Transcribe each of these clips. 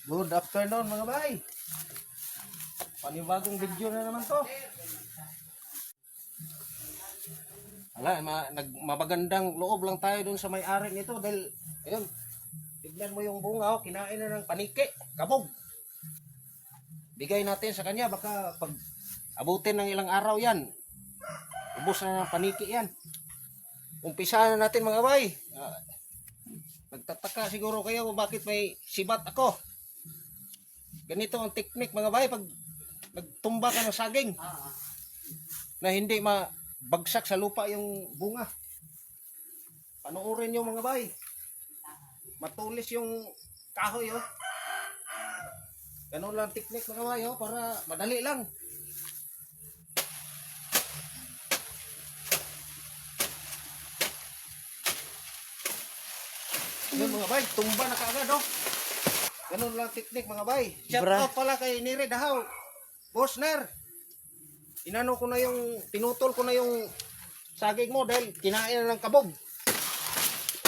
Good afternoon mga bay. Panibagong video na naman to. Mabagandang loob lang tayo dun sa may-ari nito dahil ayun, tignan mo yung bunga, oh, kinain na ng paniki, kabog. Bigay natin sa kanya, baka pag abutin ng ilang araw yan, ubos na ng paniki yan. Umpisa na natin mga bay. Nagtataka siguro kayo kung bakit may sibat ako. Ganito ang teknik mga bay pag nagtumba ka ng saging na hindi mabagsak sa lupa yung bunga. Panoorin nyo mga bay. Matulis yung kahoy, oh. Ganun lang teknik mga bay, oh, para madali lang. Yun mga bay, tumba na kaagad, oh. Ganun lang teknik mga bay. Shout out pala kay Nire Dahaw. Boss Ner. Inano ko na yung, pinutol ko na yung saging mo dahil kinain na ng kabog.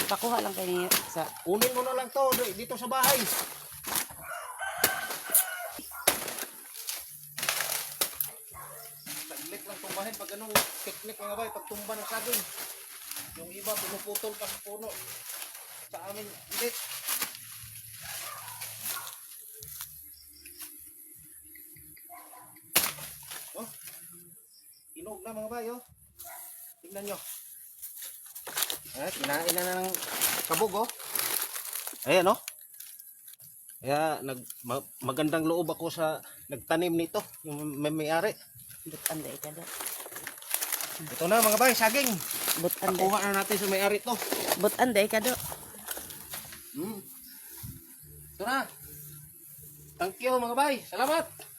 Pakuha lang kayo sa... Kunin mo na lang to dito sa bahay. Saglit lang tumbahin pag ganung teknik mga bay, pag tumba ng saging. Yung iba pinuputol pa sa puno. Sa amin, hindi. Oh, inog na mga bay, oh. Tingnan nyo. Kinain na ng kabog, oh. Ayan, oh. Kaya magandang loob ako sa nagtanim nito, yung may-ari. Butanday ka do. Ito na mga bay, saging. Butanday. Pakuha na natin sa may-ari to. Butanday ka do. Ito na. Thank you mga bay. Salamat.